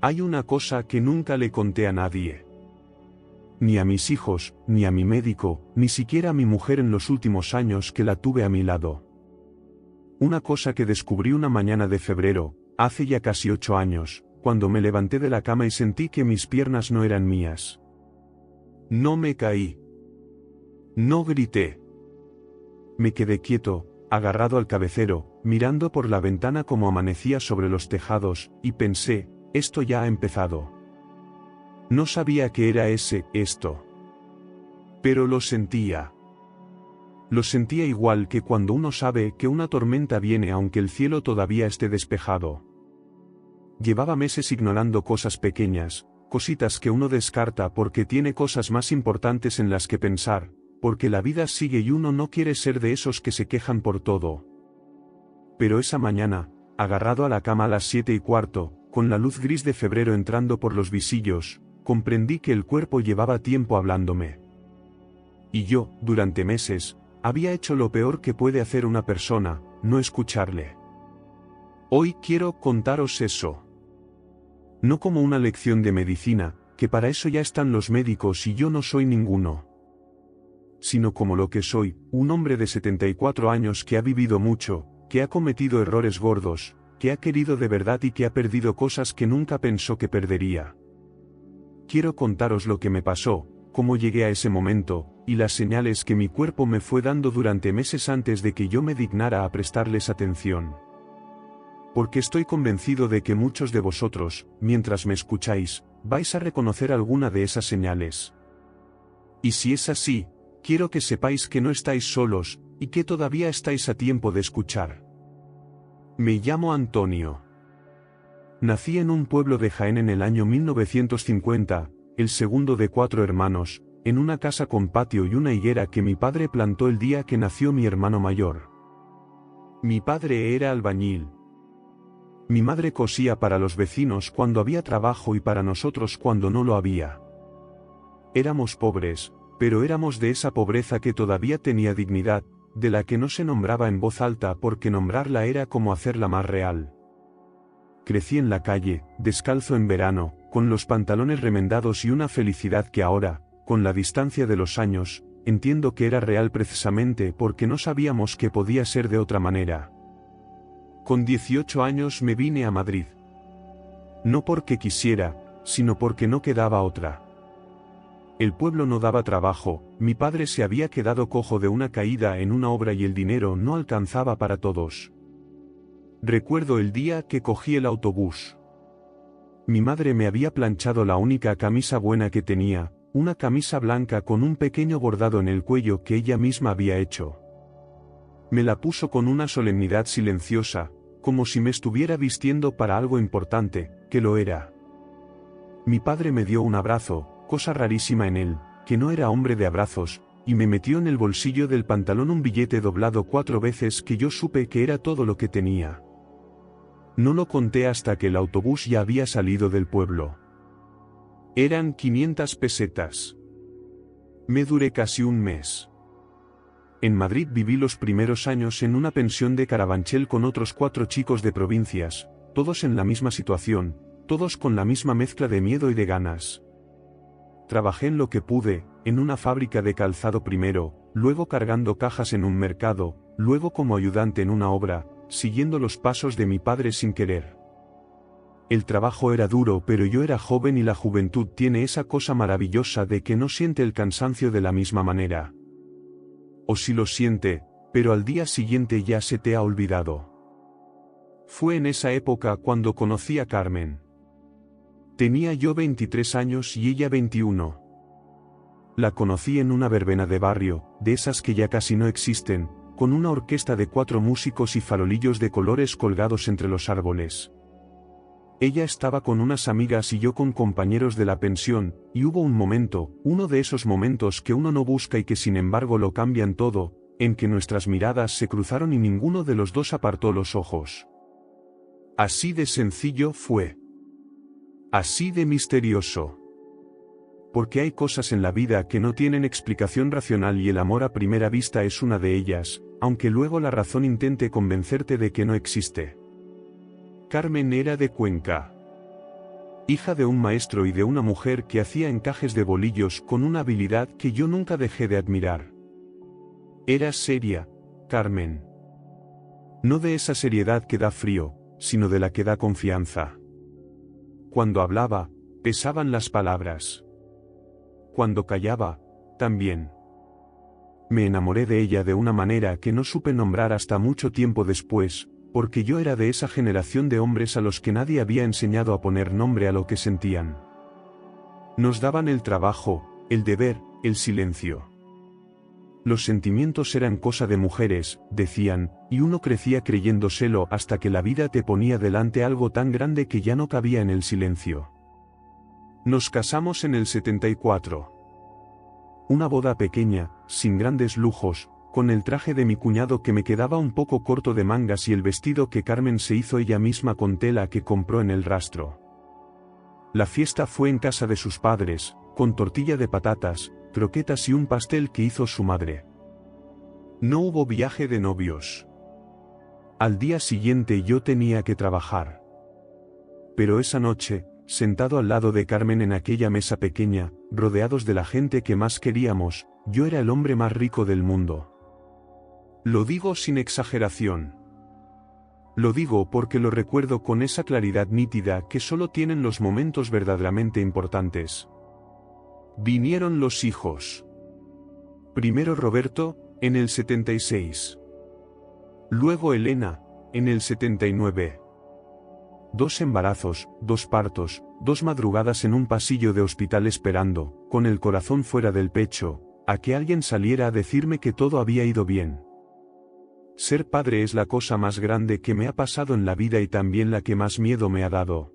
Hay una cosa que nunca le conté a nadie. Ni a mis hijos, ni a mi médico, ni siquiera a mi mujer en los últimos años que la tuve a mi lado. Una cosa que descubrí una mañana de febrero, hace ya casi 8 años, cuando me levanté de la cama y sentí que mis piernas no eran mías. No me caí. No grité. Me quedé quieto, agarrado al cabecero, mirando por la ventana como amanecía sobre los tejados, y pensé, esto ya ha empezado. No sabía qué era esto. Pero lo sentía. Lo sentía igual que cuando uno sabe que una tormenta viene aunque el cielo todavía esté despejado. Llevaba meses ignorando cosas pequeñas, cositas que uno descarta porque tiene cosas más importantes en las que pensar, porque la vida sigue y uno no quiere ser de esos que se quejan por todo. Pero esa mañana, agarrado a la cama a las 7:15, con la luz gris de febrero entrando por los visillos, comprendí que el cuerpo llevaba tiempo hablándome. Y yo, durante meses, había hecho lo peor que puede hacer una persona, no escucharle. Hoy quiero contaros eso. No como una lección de medicina, que para eso ya están los médicos y yo no soy ninguno. Sino como lo que soy, un hombre de 74 años que ha vivido mucho, que ha cometido errores gordos, que ha querido de verdad y que ha perdido cosas que nunca pensó que perdería. Quiero contaros lo que me pasó, cómo llegué a ese momento, y las señales que mi cuerpo me fue dando durante meses antes de que yo me dignara a prestarles atención. Porque estoy convencido de que muchos de vosotros, mientras me escucháis, vais a reconocer alguna de esas señales. Y si es así, quiero que sepáis que no estáis solos, y que todavía estáis a tiempo de escuchar. Me llamo Antonio. Nací en un pueblo de Jaén en el año 1950, el segundo de 4 hermanos, en una casa con patio y una higuera que mi padre plantó el día que nació mi hermano mayor. Mi padre era albañil. Mi madre cosía para los vecinos cuando había trabajo y para nosotros cuando no lo había. Éramos pobres, pero éramos de esa pobreza que todavía tenía dignidad, de la que no se nombraba en voz alta porque nombrarla era como hacerla más real. Crecí en la calle, descalzo en verano, con los pantalones remendados y una felicidad que ahora, con la distancia de los años, entiendo que era real precisamente porque no sabíamos que podía ser de otra manera. Con 18 años me vine a Madrid. No porque quisiera, sino porque no quedaba otra. El pueblo no daba trabajo, mi padre se había quedado cojo de una caída en una obra y el dinero no alcanzaba para todos. Recuerdo el día que cogí el autobús. Mi madre me había planchado la única camisa buena que tenía, una camisa blanca con un pequeño bordado en el cuello que ella misma había hecho. Me la puso con una solemnidad silenciosa, como si me estuviera vistiendo para algo importante, que lo era. Mi padre me dio un abrazo, cosa rarísima en él, que no era hombre de abrazos, y me metió en el bolsillo del pantalón un billete doblado 4 veces que yo supe que era todo lo que tenía. No lo conté hasta que el autobús ya había salido del pueblo. Eran 500 pesetas. Me duré casi un mes. En Madrid viví los primeros años en una pensión de Carabanchel con otros 4 chicos de provincias, todos en la misma situación, todos con la misma mezcla de miedo y de ganas. Trabajé en lo que pude, en una fábrica de calzado primero, luego cargando cajas en un mercado, luego como ayudante en una obra, siguiendo los pasos de mi padre sin querer. El trabajo era duro pero yo era joven y la juventud tiene esa cosa maravillosa de que no siente el cansancio de la misma manera. O sí lo siente, pero al día siguiente ya se te ha olvidado. Fue en esa época cuando conocí a Carmen. Tenía yo 23 años y ella 21. La conocí en una verbena de barrio, de esas que ya casi no existen, con una orquesta de 4 músicos y farolillos de colores colgados entre los árboles. Ella estaba con unas amigas y yo con compañeros de la pensión, y hubo un momento, uno de esos momentos que uno no busca y que sin embargo lo cambian todo, en que nuestras miradas se cruzaron y ninguno de los dos apartó los ojos. Así de sencillo fue. Así de misterioso. Porque hay cosas en la vida que no tienen explicación racional y el amor a primera vista es una de ellas, aunque luego la razón intente convencerte de que no existe. Carmen era de Cuenca. hija de un maestro y de una mujer que hacía encajes de bolillos con una habilidad que yo nunca dejé de admirar. Era seria, Carmen. No de esa seriedad que da frío, sino de la que da confianza. Cuando hablaba, pesaban las palabras. Cuando callaba, también. Me enamoré de ella de una manera que no supe nombrar hasta mucho tiempo después, porque yo era de esa generación de hombres a los que nadie había enseñado a poner nombre a lo que sentían. Nos daban el trabajo, el deber, el silencio. Los sentimientos eran cosa de mujeres, decían, y uno crecía creyéndoselo hasta que la vida te ponía delante algo tan grande que ya no cabía en el silencio. Nos casamos en el 74. Una boda pequeña, sin grandes lujos, con el traje de mi cuñado que me quedaba un poco corto de mangas y el vestido que Carmen se hizo ella misma con tela que compró en el rastro. La fiesta fue en casa de sus padres, con tortilla de patatas, croquetas y un pastel que hizo su madre. No hubo viaje de novios. Al día siguiente yo tenía que trabajar. Pero esa noche, sentado al lado de Carmen en aquella mesa pequeña, rodeados de la gente que más queríamos, yo era el hombre más rico del mundo. Lo digo sin exageración. Lo digo porque lo recuerdo con esa claridad nítida que solo tienen los momentos verdaderamente importantes. Vinieron los hijos. Primero Roberto, en el 76. Luego Elena, en el 79. 2 embarazos, 2 partos, 2 madrugadas en un pasillo de hospital esperando, con el corazón fuera del pecho, a que alguien saliera a decirme que todo había ido bien. Ser padre es la cosa más grande que me ha pasado en la vida y también la que más miedo me ha dado.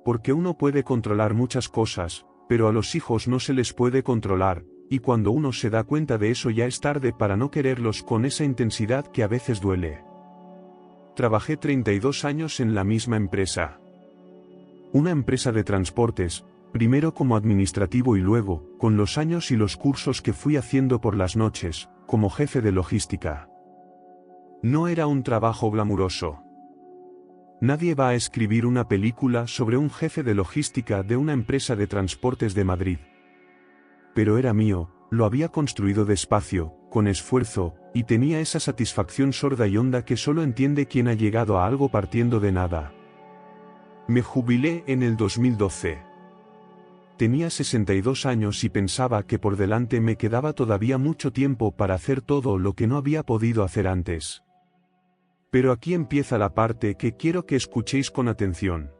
Porque uno puede controlar muchas cosas, pero a los hijos no se les puede controlar, y cuando uno se da cuenta de eso ya es tarde para no quererlos con esa intensidad que a veces duele. Trabajé 32 años en la misma empresa. Una empresa de transportes, primero como administrativo y luego, con los años y los cursos que fui haciendo por las noches, como jefe de logística. No era un trabajo glamuroso. Nadie va a escribir una película sobre un jefe de logística de una empresa de transportes de Madrid. Pero era mío, lo había construido despacio, con esfuerzo, y tenía esa satisfacción sorda y honda que solo entiende quien ha llegado a algo partiendo de nada. Me jubilé en el 2012. Tenía 62 años y pensaba que por delante me quedaba todavía mucho tiempo para hacer todo lo que no había podido hacer antes. Pero aquí empieza la parte que quiero que escuchéis con atención.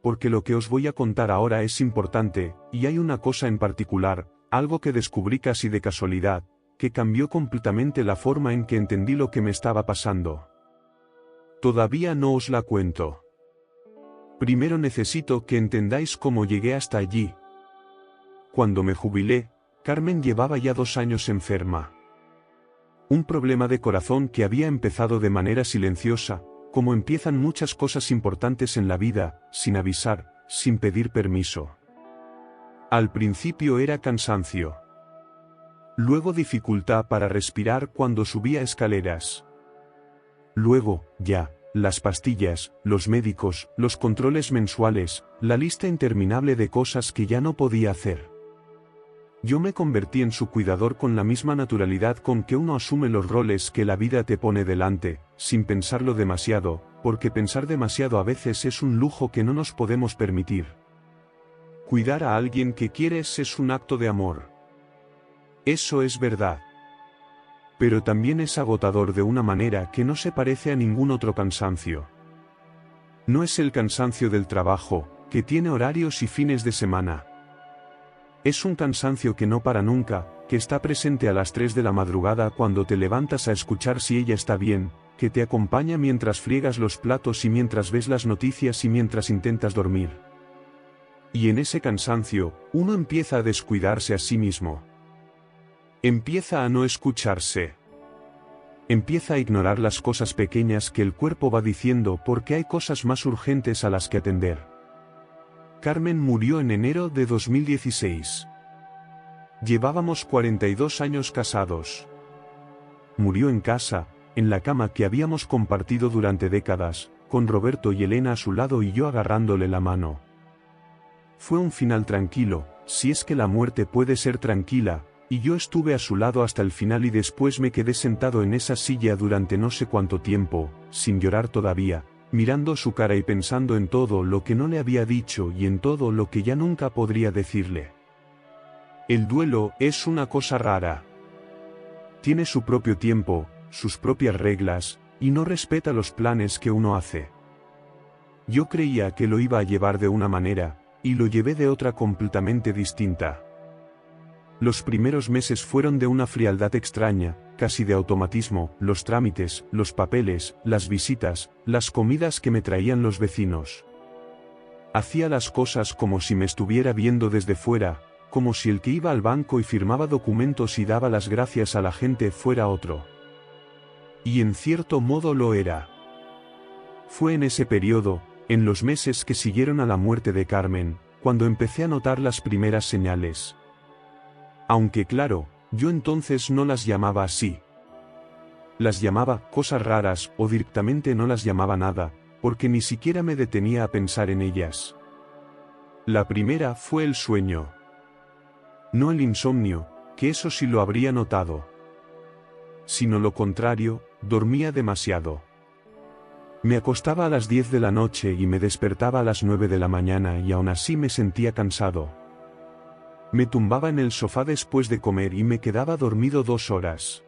Porque lo que os voy a contar ahora es importante, y hay una cosa en particular, algo que descubrí casi de casualidad, que cambió completamente la forma en que entendí lo que me estaba pasando. Todavía no os la cuento. Primero necesito que entendáis cómo llegué hasta allí. Cuando me jubilé, Carmen llevaba ya 2 años enferma. Un problema de corazón que había empezado de manera silenciosa, como empiezan muchas cosas importantes en la vida, sin avisar, sin pedir permiso. Al principio era cansancio. Luego dificultad para respirar cuando subía escaleras. Luego, ya, las pastillas, los médicos, los controles mensuales, la lista interminable de cosas que ya no podía hacer. Yo me convertí en su cuidador con la misma naturalidad con que uno asume los roles que la vida te pone delante, sin pensarlo demasiado, porque pensar demasiado a veces es un lujo que no nos podemos permitir. Cuidar a alguien que quieres es un acto de amor. Eso es verdad. Pero también es agotador de una manera que no se parece a ningún otro cansancio. No es el cansancio del trabajo, que tiene horarios y fines de semana. Es un cansancio que no para nunca, que está presente a las 3 de la madrugada cuando te levantas a escuchar si ella está bien, que te acompaña mientras friegas los platos y mientras ves las noticias y mientras intentas dormir. Y en ese cansancio, uno empieza a descuidarse a sí mismo. Empieza a no escucharse. Empieza a ignorar las cosas pequeñas que el cuerpo va diciendo porque hay cosas más urgentes a las que atender. Carmen murió en enero de 2016. Llevábamos 42 años casados. Murió en casa, en la cama que habíamos compartido durante décadas, con Roberto y Elena a su lado y yo agarrándole la mano. Fue un final tranquilo, si es que la muerte puede ser tranquila, y yo estuve a su lado hasta el final y después me quedé sentado en esa silla durante no sé cuánto tiempo, sin llorar todavía, mirando su cara y pensando en todo lo que no le había dicho y en todo lo que ya nunca podría decirle. El duelo es una cosa rara. Tiene su propio tiempo, sus propias reglas, y no respeta los planes que uno hace. Yo creía que lo iba a llevar de una manera, y lo llevé de otra completamente distinta. Los primeros meses fueron de una frialdad extraña, casi de automatismo, los trámites, los papeles, las visitas, las comidas que me traían los vecinos. Hacía las cosas como si me estuviera viendo desde fuera, como si el que iba al banco y firmaba documentos y daba las gracias a la gente fuera otro. Y en cierto modo lo era. Fue en ese periodo, en los meses que siguieron a la muerte de Carmen, cuando empecé a notar las primeras señales. Aunque claro, yo entonces no las llamaba así. Las llamaba cosas raras o directamente no las llamaba nada, porque ni siquiera me detenía a pensar en ellas. La primera fue el sueño. No el insomnio, que eso sí lo habría notado. Sino lo contrario, dormía demasiado. Me acostaba a las 10 de la noche y me despertaba a las 9 de la mañana y aún así me sentía cansado. Me tumbaba en el sofá después de comer y me quedaba dormido 2 horas.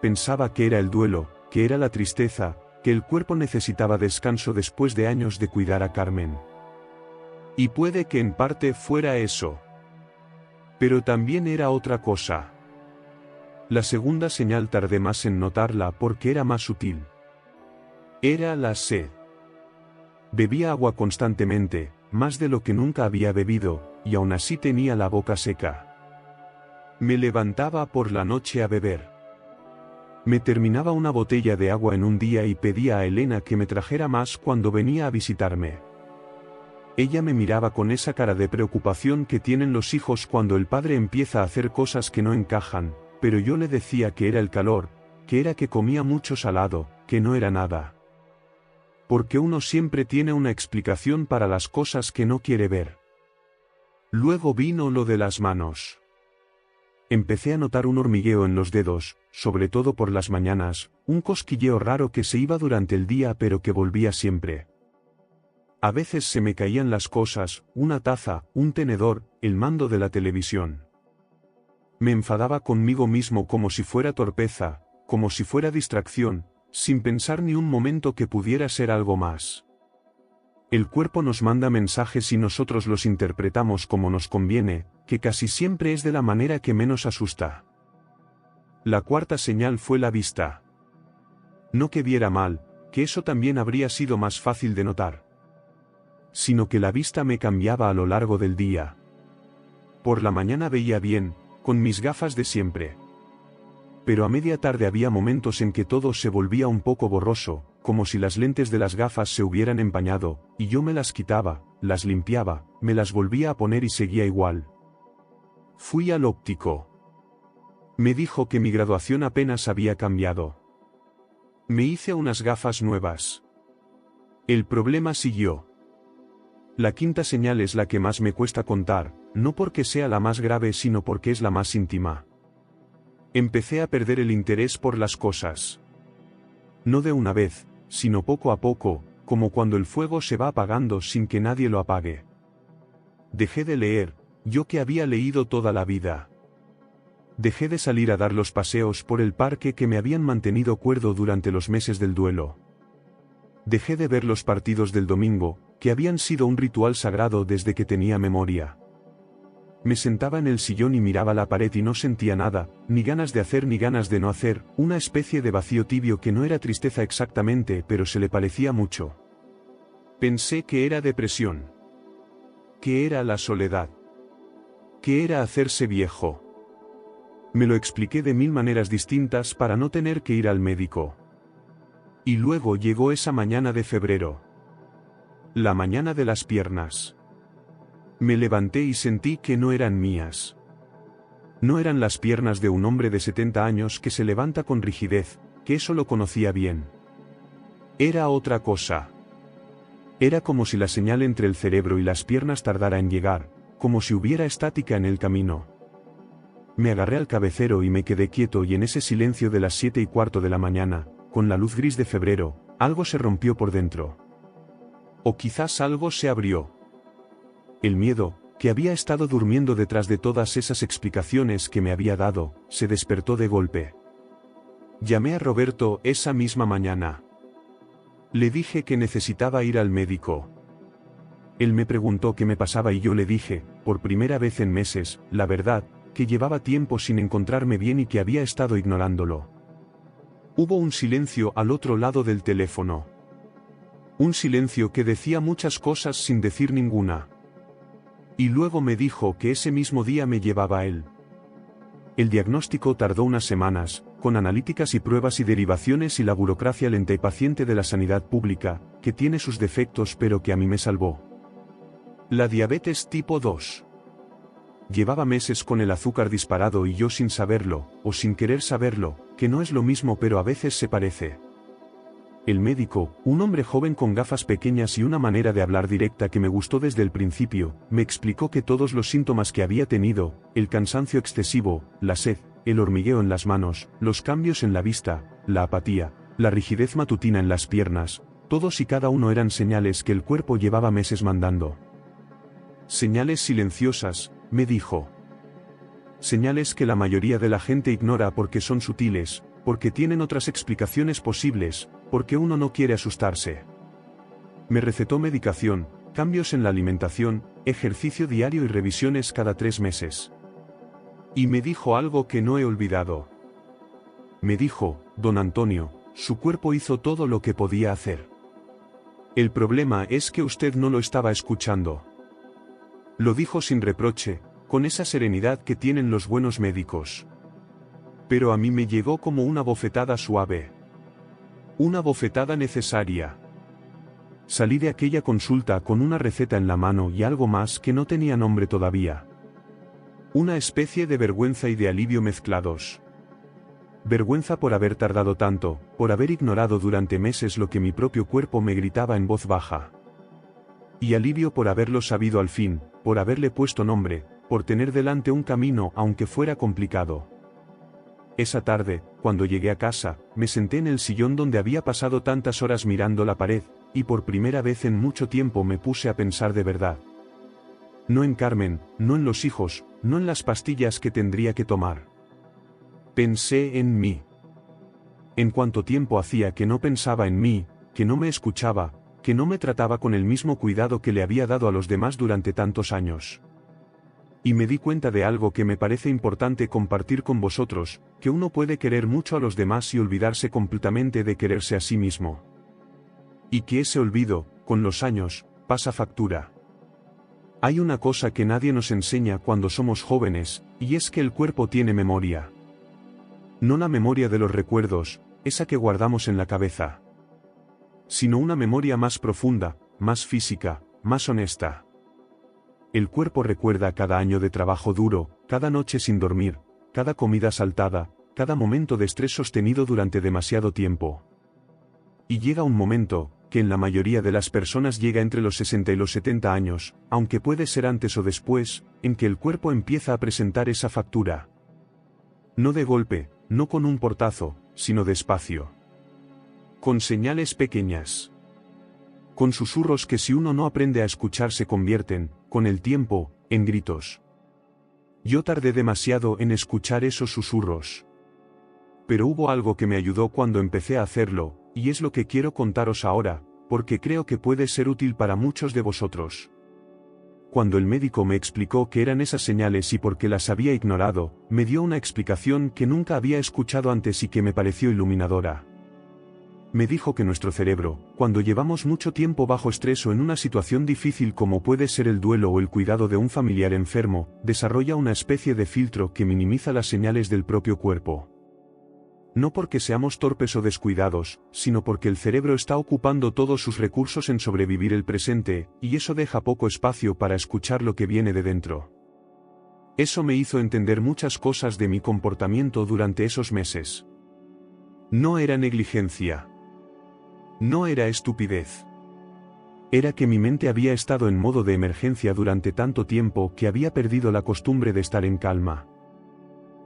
Pensaba que era el duelo, que era la tristeza, que el cuerpo necesitaba descanso después de años de cuidar a Carmen. Y puede que en parte fuera eso. Pero también era otra cosa. La segunda señal tardé más en notarla porque era más sutil. Era la sed. Bebía agua constantemente, más de lo que nunca había bebido, y aún así tenía la boca seca. Me levantaba por la noche a beber. Me terminaba una botella de agua en un día y pedía a Elena que me trajera más cuando venía a visitarme. Ella me miraba con esa cara de preocupación que tienen los hijos cuando el padre empieza a hacer cosas que no encajan, pero yo le decía que era el calor, que era que comía mucho salado, que no era nada. Porque uno siempre tiene una explicación para las cosas que no quiere ver. Luego vino lo de las manos. Empecé a notar un hormigueo en los dedos, sobre todo por las mañanas, un cosquilleo raro que se iba durante el día pero que volvía siempre. A veces se me caían las cosas, una taza, un tenedor, el mando de la televisión. Me enfadaba conmigo mismo como si fuera torpeza, como si fuera distracción, sin pensar ni un momento que pudiera ser algo más. El cuerpo nos manda mensajes y nosotros los interpretamos como nos conviene, que casi siempre es de la manera que menos asusta. La cuarta señal fue la vista. No que viera mal, que eso también habría sido más fácil de notar. Sino que la vista me cambiaba a lo largo del día. Por la mañana veía bien, con mis gafas de siempre. Pero a media tarde había momentos en que todo se volvía un poco borroso, como si las lentes de las gafas se hubieran empañado, y yo me las quitaba, las limpiaba, me las volvía a poner y seguía igual. Fui al óptico. Me dijo que mi graduación apenas había cambiado. Me hice unas gafas nuevas. El problema siguió. La quinta señal es la que más me cuesta contar, no porque sea la más grave sino porque es la más íntima. Empecé a perder el interés por las cosas. No de una vez, sino poco a poco, como cuando el fuego se va apagando sin que nadie lo apague. Dejé de leer, yo que había leído toda la vida. Dejé de salir a dar los paseos por el parque que me habían mantenido cuerdo durante los meses del duelo. Dejé de ver los partidos del domingo, que habían sido un ritual sagrado desde que tenía memoria. Me sentaba en el sillón y miraba la pared y no sentía nada, ni ganas de hacer ni ganas de no hacer, una especie de vacío tibio que no era tristeza exactamente pero se le parecía mucho. Pensé que era depresión. Que era la soledad. Que era hacerse viejo. Me lo expliqué de 1000 maneras distintas para no tener que ir al médico. Y luego llegó esa mañana de febrero. La mañana de las piernas. Me levanté y sentí que no eran mías. No eran las piernas de un hombre de 70 años que se levanta con rigidez, que eso lo conocía bien. Era otra cosa. Era como si la señal entre el cerebro y las piernas tardara en llegar, como si hubiera estática en el camino. Me agarré al cabecero y me quedé quieto, y en ese silencio de las 7:15 de la mañana, con la luz gris de febrero, algo se rompió por dentro. O quizás algo se abrió. El miedo, que había estado durmiendo detrás de todas esas explicaciones que me había dado, se despertó de golpe. Llamé a Roberto esa misma mañana. Le dije que necesitaba ir al médico. Él me preguntó qué me pasaba y yo le dije, por primera vez en meses, la verdad, que llevaba tiempo sin encontrarme bien y que había estado ignorándolo. Hubo un silencio al otro lado del teléfono. Un silencio que decía muchas cosas sin decir ninguna. Y luego me dijo que ese mismo día me llevaba a él. El diagnóstico tardó unas semanas, con analíticas y pruebas y derivaciones y la burocracia lenta y paciente de la sanidad pública, que tiene sus defectos pero que a mí me salvó. La diabetes tipo 2. Llevaba meses con el azúcar disparado y yo sin saberlo, o sin querer saberlo, que no es lo mismo pero a veces se parece. El médico, un hombre joven con gafas pequeñas y una manera de hablar directa que me gustó desde el principio, me explicó que todos los síntomas que había tenido, el cansancio excesivo, la sed, el hormigueo en las manos, los cambios en la vista, la apatía, la rigidez matutina en las piernas, todos y cada uno eran señales que el cuerpo llevaba meses mandando. Señales silenciosas, me dijo. Señales que la mayoría de la gente ignora porque son sutiles, porque tienen otras explicaciones posibles, porque uno no quiere asustarse. Me recetó medicación, cambios en la alimentación, ejercicio diario y revisiones cada 3 meses. Y me dijo algo que no he olvidado. Me dijo, don Antonio, su cuerpo hizo todo lo que podía hacer. El problema es que usted no lo estaba escuchando. Lo dijo sin reproche, con esa serenidad que tienen los buenos médicos. Pero a mí me llegó como una bofetada suave. Una bofetada necesaria. Salí de aquella consulta con una receta en la mano y algo más que no tenía nombre todavía. Una especie de vergüenza y de alivio mezclados. Vergüenza por haber tardado tanto, por haber ignorado durante meses lo que mi propio cuerpo me gritaba en voz baja. Y alivio por haberlo sabido al fin, por haberle puesto nombre, por tener delante un camino aunque fuera complicado. Esa tarde, cuando llegué a casa, me senté en el sillón donde había pasado tantas horas mirando la pared, y por primera vez en mucho tiempo me puse a pensar de verdad. No en Carmen, no en los hijos, no en las pastillas que tendría que tomar. Pensé en mí. En cuánto tiempo hacía que no pensaba en mí, que no me escuchaba, que no me trataba con el mismo cuidado que le había dado a los demás durante tantos años. Y me di cuenta de algo que me parece importante compartir con vosotros, que uno puede querer mucho a los demás y olvidarse completamente de quererse a sí mismo. Y que ese olvido, con los años, pasa factura. Hay una cosa que nadie nos enseña cuando somos jóvenes, y es que el cuerpo tiene memoria. No la memoria de los recuerdos, esa que guardamos en la cabeza. Sino una memoria más profunda, más física, más honesta. El cuerpo recuerda cada año de trabajo duro, cada noche sin dormir, cada comida saltada, cada momento de estrés sostenido durante demasiado tiempo. Y llega un momento, que en la mayoría de las personas llega entre los 60 y los 70 años, aunque puede ser antes o después, en que el cuerpo empieza a presentar esa factura. No de golpe, no con un portazo, sino despacio. Con señales pequeñas. Con susurros que si uno no aprende a escuchar se convierten, con el tiempo, en gritos. Yo tardé demasiado en escuchar esos susurros. Pero hubo algo que me ayudó cuando empecé a hacerlo, y es lo que quiero contaros ahora, porque creo que puede ser útil para muchos de vosotros. Cuando el médico me explicó qué eran esas señales y por qué las había ignorado, me dio una explicación que nunca había escuchado antes y que me pareció iluminadora. Me dijo que nuestro cerebro, cuando llevamos mucho tiempo bajo estrés o en una situación difícil como puede ser el duelo o el cuidado de un familiar enfermo, desarrolla una especie de filtro que minimiza las señales del propio cuerpo. No porque seamos torpes o descuidados, sino porque el cerebro está ocupando todos sus recursos en sobrevivir el presente, y eso deja poco espacio para escuchar lo que viene de dentro. Eso me hizo entender muchas cosas de mi comportamiento durante esos meses. No era negligencia. No era estupidez. Era que mi mente había estado en modo de emergencia durante tanto tiempo que había perdido la costumbre de estar en calma.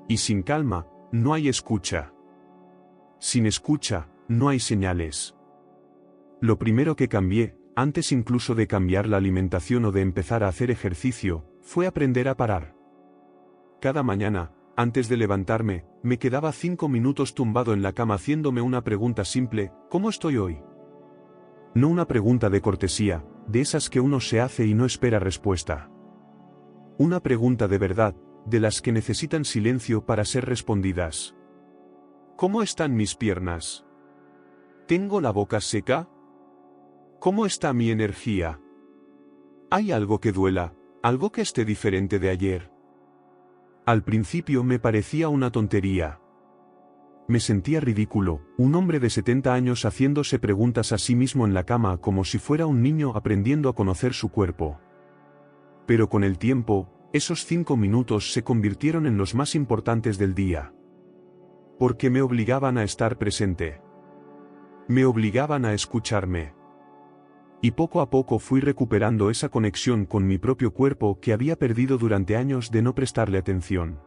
Y sin calma, no hay escucha. Sin escucha, no hay señales. Lo primero que cambié, antes incluso de cambiar la alimentación o de empezar a hacer ejercicio, fue aprender a parar. Cada mañana, antes de levantarme, me quedaba 5 minutos tumbado en la cama haciéndome una pregunta simple: ¿cómo estoy hoy? No una pregunta de cortesía, de esas que uno se hace y no espera respuesta. Una pregunta de verdad, de las que necesitan silencio para ser respondidas. ¿Cómo están mis piernas? ¿Tengo la boca seca? ¿Cómo está mi energía? ¿Hay algo que duela, algo que esté diferente de ayer? Al principio me parecía una tontería. Me sentía ridículo, un hombre de 70 años haciéndose preguntas a sí mismo en la cama como si fuera un niño aprendiendo a conocer su cuerpo. Pero con el tiempo, esos 5 minutos se convirtieron en los más importantes del día. Porque me obligaban a estar presente. Me obligaban a escucharme. Y poco a poco fui recuperando esa conexión con mi propio cuerpo que había perdido durante años de no prestarle atención.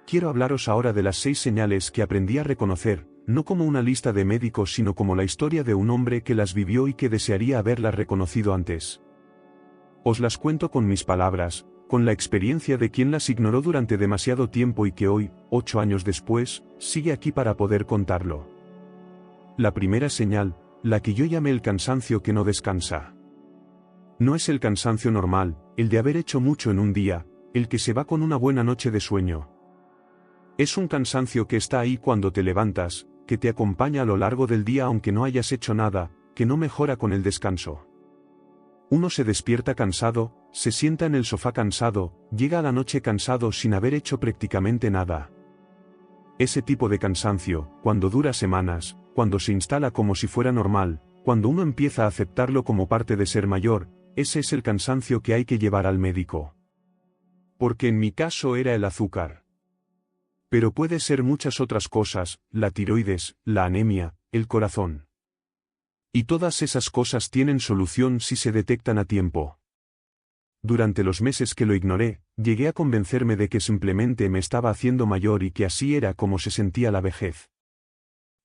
Quiero hablaros ahora de las 6 señales que aprendí a reconocer, no como una lista de médicos sino como la historia de un hombre que las vivió y que desearía haberlas reconocido antes. Os las cuento con mis palabras, con la experiencia de quien las ignoró durante demasiado tiempo y que hoy, 8 años después, sigue aquí para poder contarlo. La primera señal, la que yo llamé el cansancio que no descansa. No es el cansancio normal, el de haber hecho mucho en un día, el que se va con una buena noche de sueño. Es un cansancio que está ahí cuando te levantas, que te acompaña a lo largo del día aunque no hayas hecho nada, que no mejora con el descanso. Uno se despierta cansado, se sienta en el sofá cansado, llega a la noche cansado sin haber hecho prácticamente nada. Ese tipo de cansancio, cuando dura semanas, cuando se instala como si fuera normal, cuando uno empieza a aceptarlo como parte de ser mayor, ese es el cansancio que hay que llevar al médico. Porque en mi caso era el azúcar. Pero puede ser muchas otras cosas, la tiroides, la anemia, el corazón. Y todas esas cosas tienen solución si se detectan a tiempo. Durante los meses que lo ignoré, llegué a convencerme de que simplemente me estaba haciendo mayor y que así era como se sentía la vejez.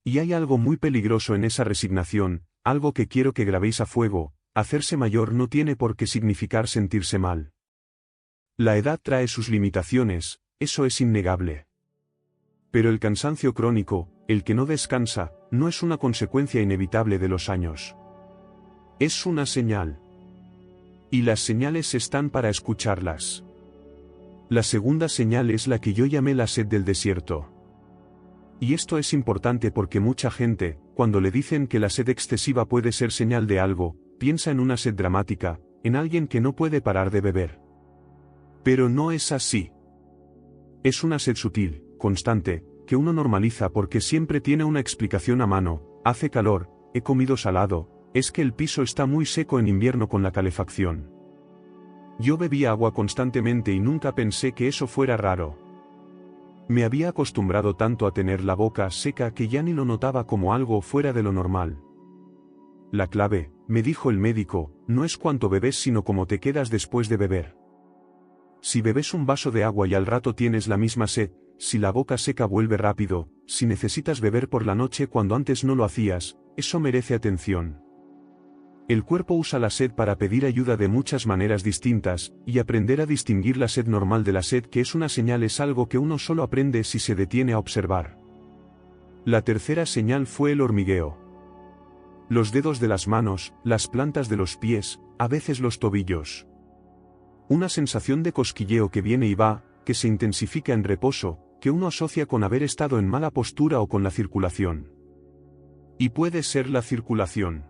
Y hay algo muy peligroso en esa resignación, algo que quiero que grabéis a fuego: hacerse mayor no tiene por qué significar sentirse mal. La edad trae sus limitaciones, eso es innegable. Pero el cansancio crónico, el que no descansa, no es una consecuencia inevitable de los años. Es una señal. Y las señales están para escucharlas. La segunda señal es la que yo llamé la sed del desierto. Y esto es importante porque mucha gente, cuando le dicen que la sed excesiva puede ser señal de algo, piensa en una sed dramática, en alguien que no puede parar de beber. Pero no es así. Es una sed sutil, constante, que uno normaliza porque siempre tiene una explicación a mano: hace calor, he comido salado, es que el piso está muy seco en invierno con la calefacción. Yo bebía agua constantemente y nunca pensé que eso fuera raro. Me había acostumbrado tanto a tener la boca seca que ya ni lo notaba como algo fuera de lo normal. La clave, me dijo el médico, no es cuánto bebes sino cómo te quedas después de beber. Si bebes un vaso de agua y al rato tienes la misma sed, si la boca seca vuelve rápido, si necesitas beber por la noche cuando antes no lo hacías, eso merece atención. El cuerpo usa la sed para pedir ayuda de muchas maneras distintas, y aprender a distinguir la sed normal de la sed que es una señal es algo que uno solo aprende si se detiene a observar. La tercera señal fue el hormigueo. Los dedos de las manos, las plantas de los pies, a veces los tobillos. Una sensación de cosquilleo que viene y va, que se intensifica en reposo, que uno asocia con haber estado en mala postura o con la circulación. Y puede ser la circulación.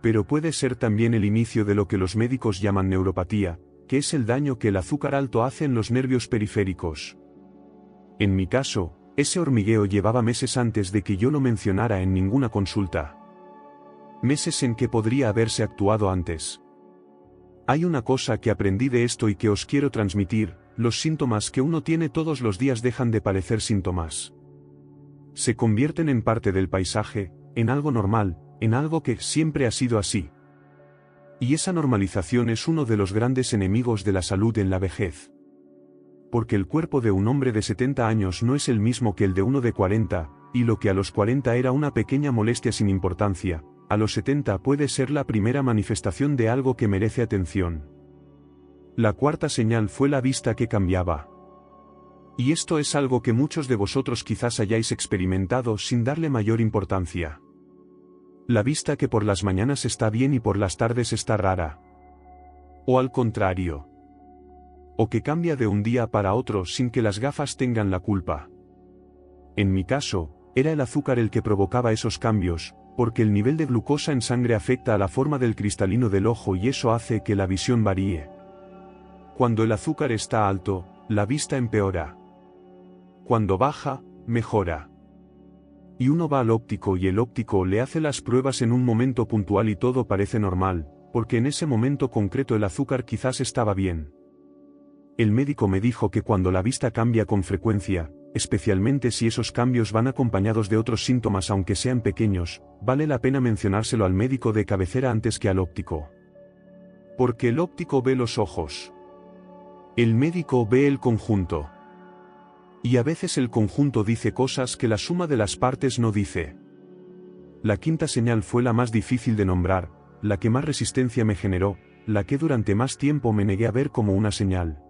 Pero puede ser también el inicio de lo que los médicos llaman neuropatía, que es el daño que el azúcar alto hace en los nervios periféricos. En mi caso, ese hormigueo llevaba meses antes de que yo lo mencionara en ninguna consulta. Meses en que podría haberse actuado antes. Hay una cosa que aprendí de esto y que os quiero transmitir: los síntomas que uno tiene todos los días dejan de parecer síntomas. Se convierten en parte del paisaje, en algo normal, en algo que siempre ha sido así. Y esa normalización es uno de los grandes enemigos de la salud en la vejez. Porque el cuerpo de un hombre de 70 años no es el mismo que el de uno de 40, y lo que a los 40 era una pequeña molestia sin importancia, a los 70 puede ser la primera manifestación de algo que merece atención. La cuarta señal fue la vista que cambiaba. Y esto es algo que muchos de vosotros quizás hayáis experimentado sin darle mayor importancia. La vista que por las mañanas está bien y por las tardes está rara. O al contrario. O que cambia de un día para otro sin que las gafas tengan la culpa. En mi caso, era el azúcar el que provocaba esos cambios, porque el nivel de glucosa en sangre afecta a la forma del cristalino del ojo y eso hace que la visión varíe. Cuando el azúcar está alto, la vista empeora. Cuando baja, mejora. Y uno va al óptico y el óptico le hace las pruebas en un momento puntual y todo parece normal, porque en ese momento concreto el azúcar quizás estaba bien. El médico me dijo que cuando la vista cambia con frecuencia, especialmente si esos cambios van acompañados de otros síntomas aunque sean pequeños, vale la pena mencionárselo al médico de cabecera antes que al óptico. Porque el óptico ve los ojos. El médico ve el conjunto. Y a veces el conjunto dice cosas que la suma de las partes no dice. La quinta señal fue la más difícil de nombrar, la que más resistencia me generó, la que durante más tiempo me negué a ver como una señal.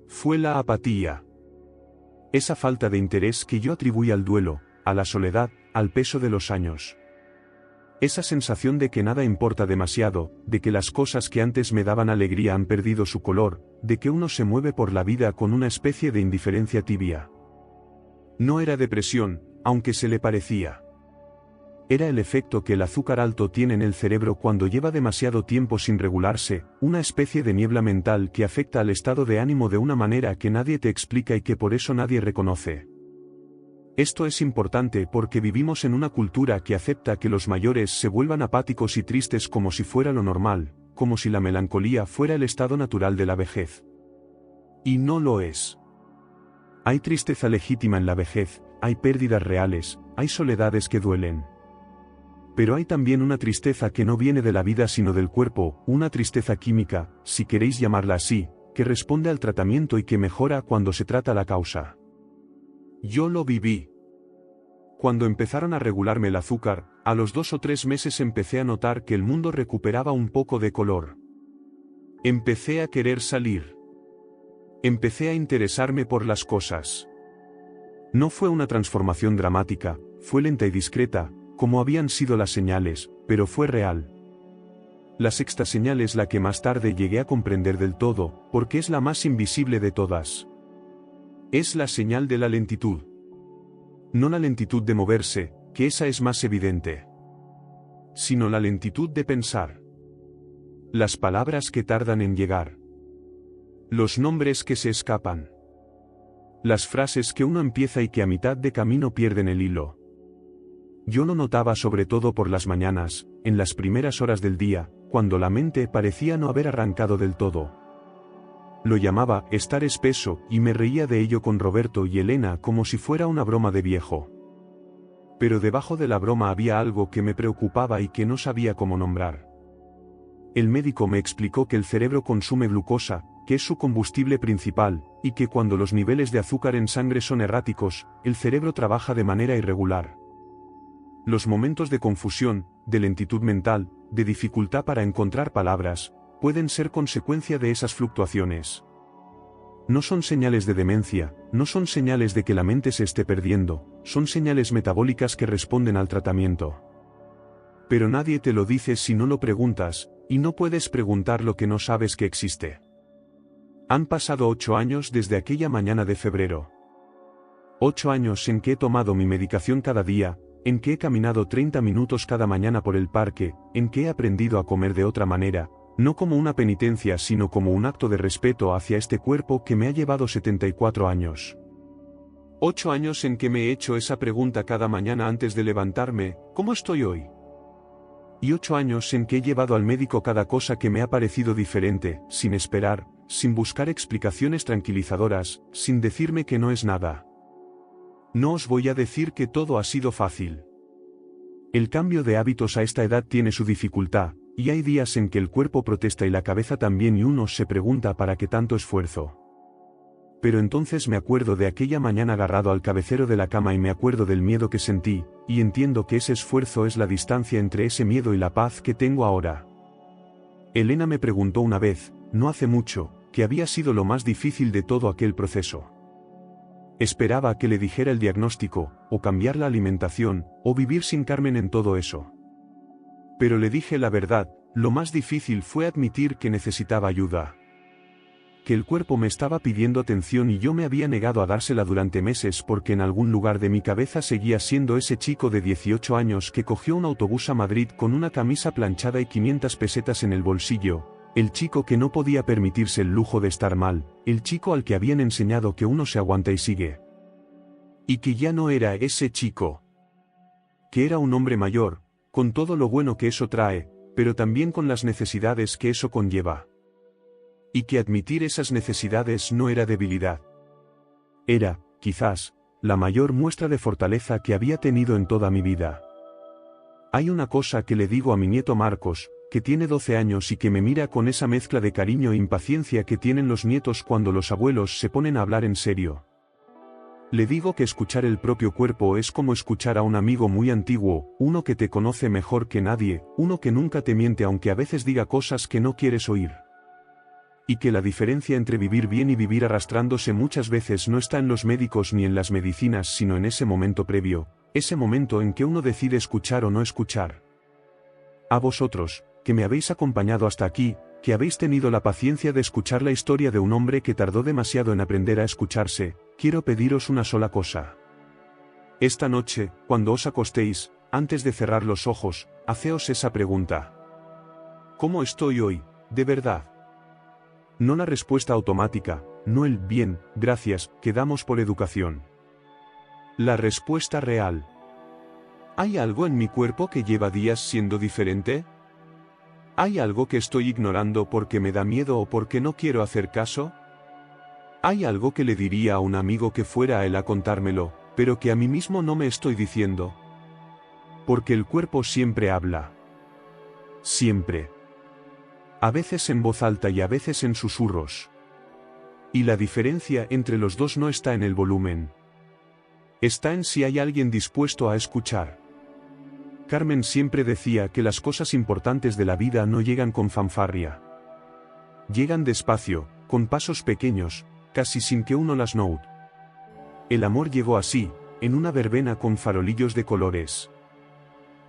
Fue la apatía. Esa falta de interés que yo atribuí al duelo, a la soledad, al peso de los años. Esa sensación de que nada importa demasiado, de que las cosas que antes me daban alegría han perdido su color, de que uno se mueve por la vida con una especie de indiferencia tibia. No era depresión, aunque se le parecía. Era el efecto que el azúcar alto tiene en el cerebro cuando lleva demasiado tiempo sin regularse, una especie de niebla mental que afecta al estado de ánimo de una manera que nadie te explica y que por eso nadie reconoce. Esto es importante porque vivimos en una cultura que acepta que los mayores se vuelvan apáticos y tristes como si fuera lo normal, como si la melancolía fuera el estado natural de la vejez. Y no lo es. Hay tristeza legítima en la vejez, hay pérdidas reales, hay soledades que duelen. Pero hay también una tristeza que no viene de la vida sino del cuerpo, una tristeza química, si queréis llamarla así, que responde al tratamiento y que mejora cuando se trata la causa. Yo lo viví. Cuando empezaron a regularme el azúcar, a los 2 o 3 meses empecé a notar que el mundo recuperaba un poco de color. Empecé a querer salir. Empecé a interesarme por las cosas. No fue una transformación dramática, fue lenta y discreta, como habían sido las señales, pero fue real. La sexta señal es la que más tarde llegué a comprender del todo, porque es la más invisible de todas. Es la señal de la lentitud. No la lentitud de moverse, que esa es más evidente. Sino la lentitud de pensar. Las palabras que tardan en llegar. Los nombres que se escapan. Las frases que uno empieza y que a mitad de camino pierden el hilo. Yo lo notaba sobre todo por las mañanas, en las primeras horas del día, cuando la mente parecía no haber arrancado del todo. Lo llamaba estar espeso y me reía de ello con Roberto y Elena como si fuera una broma de viejo. Pero debajo de la broma había algo que me preocupaba y que no sabía cómo nombrar. El médico me explicó que el cerebro consume glucosa, que es su combustible principal, y que cuando los niveles de azúcar en sangre son erráticos, el cerebro trabaja de manera irregular. Los momentos de confusión, de lentitud mental, de dificultad para encontrar palabras, pueden ser consecuencia de esas fluctuaciones. No son señales de demencia, no son señales de que la mente se esté perdiendo, son señales metabólicas que responden al tratamiento. Pero nadie te lo dice si no lo preguntas, y no puedes preguntar lo que no sabes que existe. Han pasado 8 años desde aquella mañana de febrero. 8 años en que he tomado mi medicación cada día, en que he caminado 30 minutos cada mañana por el parque, en que he aprendido a comer de otra manera, no como una penitencia sino como un acto de respeto hacia este cuerpo que me ha llevado 74 años. 8 años en que me he hecho esa pregunta cada mañana antes de levantarme, ¿cómo estoy hoy? Y 8 años en que he llevado al médico cada cosa que me ha parecido diferente, sin esperar, sin buscar explicaciones tranquilizadoras, sin decirme que no es nada. No os voy a decir que todo ha sido fácil. El cambio de hábitos a esta edad tiene su dificultad, y hay días en que el cuerpo protesta y la cabeza también y uno se pregunta para qué tanto esfuerzo. Pero entonces me acuerdo de aquella mañana agarrado al cabecero de la cama y me acuerdo del miedo que sentí, y entiendo que ese esfuerzo es la distancia entre ese miedo y la paz que tengo ahora. Elena me preguntó una vez, no hace mucho, que había sido lo más difícil de todo aquel proceso. Esperaba que le dijera el diagnóstico, o cambiar la alimentación, o vivir sin Carmen en todo eso. Pero le dije la verdad, lo más difícil fue admitir que necesitaba ayuda. Que el cuerpo me estaba pidiendo atención y yo me había negado a dársela durante meses porque en algún lugar de mi cabeza seguía siendo ese chico de 18 años que cogió un autobús a Madrid con una camisa planchada y 500 pesetas en el bolsillo, el chico que no podía permitirse el lujo de estar mal, el chico al que habían enseñado que uno se aguanta y sigue. Y que ya no era ese chico. Que era un hombre mayor, con todo lo bueno que eso trae, pero también con las necesidades que eso conlleva. Y que admitir esas necesidades no era debilidad. Era, quizás, la mayor muestra de fortaleza que había tenido en toda mi vida. Hay una cosa que le digo a mi nieto Marcos, que tiene 12 años y que me mira con esa mezcla de cariño e impaciencia que tienen los nietos cuando los abuelos se ponen a hablar en serio. Le digo que escuchar el propio cuerpo es como escuchar a un amigo muy antiguo, uno que te conoce mejor que nadie, uno que nunca te miente aunque a veces diga cosas que no quieres oír. Y que la diferencia entre vivir bien y vivir arrastrándose muchas veces no está en los médicos ni en las medicinas sino en ese momento previo, ese momento en que uno decide escuchar o no escuchar. A vosotros, que me habéis acompañado hasta aquí, que habéis tenido la paciencia de escuchar la historia de un hombre que tardó demasiado en aprender a escucharse, quiero pediros una sola cosa. Esta noche, cuando os acostéis, antes de cerrar los ojos, haceos esa pregunta. ¿Cómo estoy hoy, de verdad? No la respuesta automática, no el bien, gracias, que damos por educación. La respuesta real. ¿Hay algo en mi cuerpo que lleva días siendo diferente? ¿Hay algo que estoy ignorando porque me da miedo o porque no quiero hacer caso? ¿Hay algo que le diría a un amigo que fuera a él a contármelo, pero que a mí mismo no me estoy diciendo? Porque el cuerpo siempre habla. Siempre. A veces en voz alta y a veces en susurros. Y la diferencia entre los dos no está en el volumen. Está en si hay alguien dispuesto a escuchar. Carmen siempre decía que las cosas importantes de la vida no llegan con fanfarria. Llegan despacio, con pasos pequeños, casi sin que uno las note. El amor llegó así, en una verbena con farolillos de colores.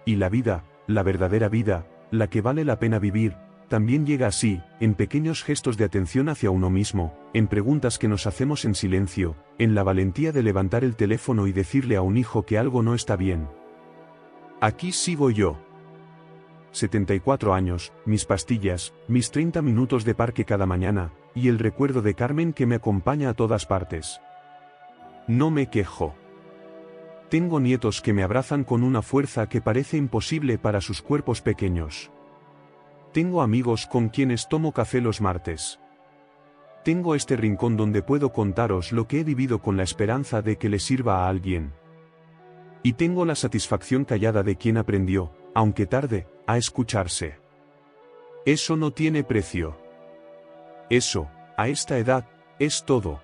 Y la vida, la verdadera vida, la que vale la pena vivir, también llega así, en pequeños gestos de atención hacia uno mismo, en preguntas que nos hacemos en silencio, en la valentía de levantar el teléfono y decirle a un hijo que algo no está bien. Aquí sigo yo. 74 años, mis pastillas, mis 30 minutos de parque cada mañana, y el recuerdo de Carmen que me acompaña a todas partes. No me quejo. Tengo nietos que me abrazan con una fuerza que parece imposible para sus cuerpos pequeños. Tengo amigos con quienes tomo café los martes. Tengo este rincón donde puedo contaros lo que he vivido con la esperanza de que le sirva a alguien. Y tengo la satisfacción callada de quien aprendió, aunque tarde, a escucharse. Eso no tiene precio. Eso, a esta edad, es todo.